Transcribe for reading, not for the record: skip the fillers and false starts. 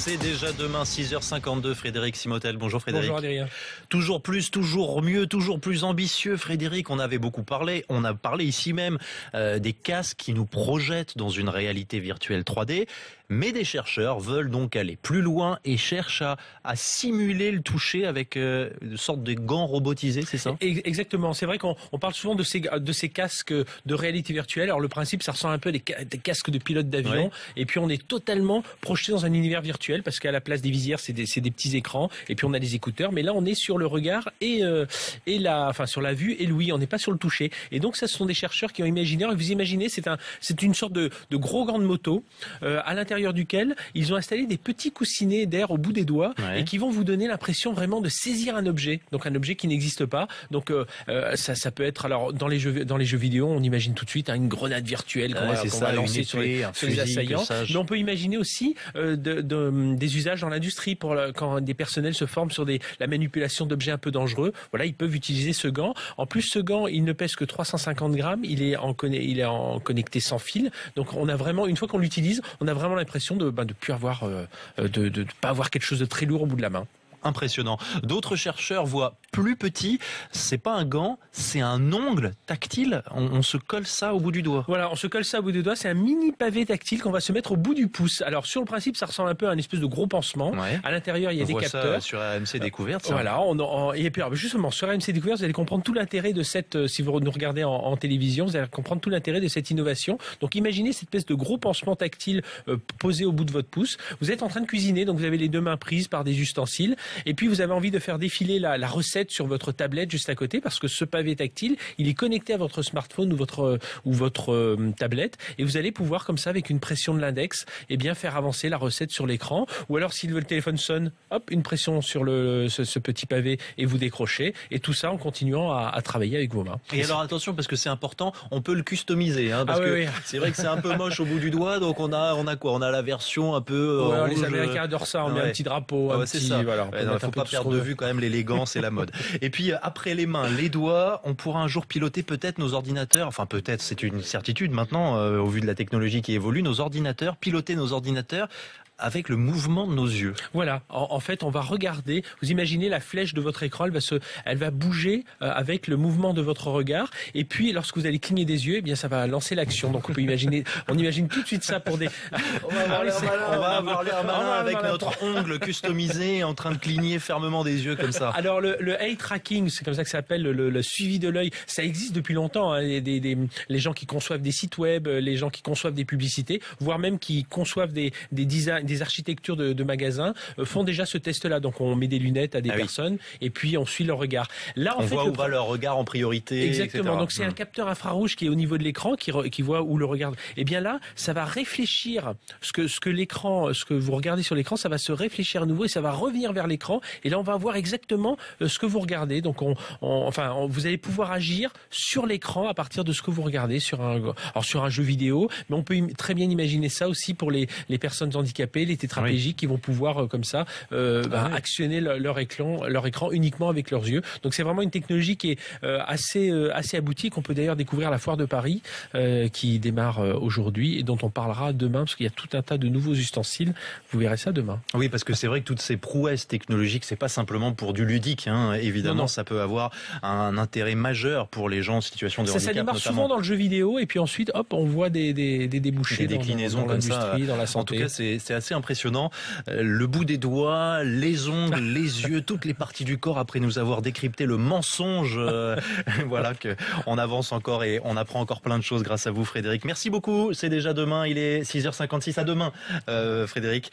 C'est déjà demain 6h52. Frédéric Simotel. Bonjour Frédéric. Bonjour Adrien. Toujours plus, toujours mieux, toujours plus ambitieux. Frédéric, on avait beaucoup parlé. On a parlé ici même des casques qui nous projettent dans une réalité virtuelle 3D. Mais des chercheurs veulent donc aller plus loin et cherchent à simuler le toucher avec une sorte de gants robotisés, c'est ça? Exactement. C'est vrai qu'on parle souvent de ces casques de réalité virtuelle. Alors le principe, ça ressemble un peu à des casques de pilote d'avion. Ouais. Et puis on est totalement projeté dans un univers virtuel parce qu'à la place des visières, c'est des petits écrans. Et puis on a des écouteurs. Mais là, on est sur le regard et sur la vue et l'ouïe. On n'est pas sur le toucher. Et donc ça, ce sont des chercheurs qui ont imaginé. Alors, vous imaginez, c'est une sorte de gros gants de moto à l'intérieur duquel ils ont installé des petits coussinets d'air au bout des doigts et qui vont vous donner l'impression vraiment de saisir un objet, donc un objet qui n'existe pas. Donc ça peut être, alors dans les jeux vidéo, on imagine tout de suite une grenade virtuelle qu'on va lancer sur les assaillants. Mais on peut imaginer aussi des usages dans l'industrie quand des personnels se forment sur la manipulation d'objets un peu dangereux. Voilà, ils peuvent utiliser ce gant. En plus, ce gant, il ne pèse que 350 grammes. Il est en connecté sans fil. Donc on a vraiment, une fois qu'on l'utilise, on a vraiment l'impression de plus avoir, de pas avoir quelque chose de très lourd au bout de la main. Impressionnant. D'autres chercheurs voient plus petit. C'est pas un gant, c'est un ongle tactile. On se colle ça au bout du doigt. Voilà, on se colle ça au bout du doigt. C'est un mini pavé tactile qu'on va se mettre au bout du pouce. Alors sur le principe, ça ressemble un peu à une espèce de gros pansement. Ouais. À l'intérieur, il y a des capteurs. Ça sur RMC Découverte. Ça. Voilà. Et puis justement sur RMC Découverte, vous allez comprendre tout l'intérêt de cette. Si vous nous regardez en télévision, vous allez comprendre tout l'intérêt de cette innovation. Donc imaginez cette espèce de gros pansement tactile posé au bout de votre pouce. Vous êtes en train de cuisiner, donc vous avez les deux mains prises par des ustensiles. Et puis vous avez envie de faire défiler la recette sur votre tablette juste à côté parce que ce pavé tactile, il est connecté à votre smartphone ou votre tablette et vous allez pouvoir comme ça avec une pression de l'index faire avancer la recette sur l'écran ou alors si le téléphone sonne, hop, une pression sur ce petit pavé et vous décrochez et tout ça en continuant à travailler avec vos mains. Et alors attention parce que c'est important, on peut le customiser parce que c'est vrai que c'est un peu moche au bout du doigt donc on a quoi? On a la version un peu rouge. Les Américains adorent ça, on met un petit drapeau, c'est ça. Voilà, faut pas perdre de vue quand même l'élégance et la mode. Et puis après les mains, les doigts, on pourra un jour piloter peut-être nos ordinateurs, enfin peut-être, c'est une certitude maintenant au vu de la technologie qui évolue, piloter nos ordinateurs avec le mouvement de nos yeux. Voilà. En fait, on va regarder. Vous imaginez la flèche de votre écran, elle va bouger avec le mouvement de votre regard. Et puis, lorsque vous allez cligner des yeux, ça va lancer l'action. Donc, on imagine tout de suite ça pour des. On va avoir l'air malin avec notre ongle customisé en train de cligner fermement des yeux comme ça. Alors, le eye tracking, c'est comme ça que ça s'appelle, le suivi de l'œil. Ça existe depuis longtemps. Hein. Les gens qui conçoivent des sites web, les gens qui conçoivent des publicités, voire même qui conçoivent des designs, des architectures de magasins font déjà ce test-là. Donc on met des lunettes à des personnes et puis on suit leur regard. Là, on voit où va leur regard en priorité. Exactement. Etc. Donc c'est un capteur infrarouge qui est au niveau de l'écran qui voit où le regard. Et bien là, ça va réfléchir ce que vous regardez sur l'écran, ça va se réfléchir à nouveau et ça va revenir vers l'écran. Et là, on va voir exactement ce que vous regardez. Donc vous allez pouvoir agir sur l'écran à partir de ce que vous regardez sur un jeu vidéo. Mais on peut très bien imaginer ça aussi pour les personnes handicapées, les tétraplégiques qui vont pouvoir comme ça actionner leur écran uniquement avec leurs yeux. Donc c'est vraiment une technologie qui est assez aboutie, qu'on peut d'ailleurs découvrir à la Foire de Paris qui démarre aujourd'hui et dont on parlera demain parce qu'il y a tout un tas de nouveaux ustensiles. Vous verrez ça demain. Oui, parce que c'est vrai que toutes ces prouesses technologiques, c'est pas simplement pour du ludique. Évidemment, non. Ça peut avoir un intérêt majeur pour les gens en situation de handicap. Ça démarre notamment. Souvent dans le jeu vidéo et puis ensuite, hop, on voit des débouchés, des déclinaisons dans l'industrie, dans la santé. En tout cas, c'est assez impressionnant. Le bout des doigts, les ongles, les yeux, toutes les parties du corps après nous avoir décrypté le mensonge. Voilà qu'on avance encore et on apprend encore plein de choses grâce à vous, Frédéric. Merci beaucoup. C'est déjà demain. Il est 6h56. À demain, Frédéric.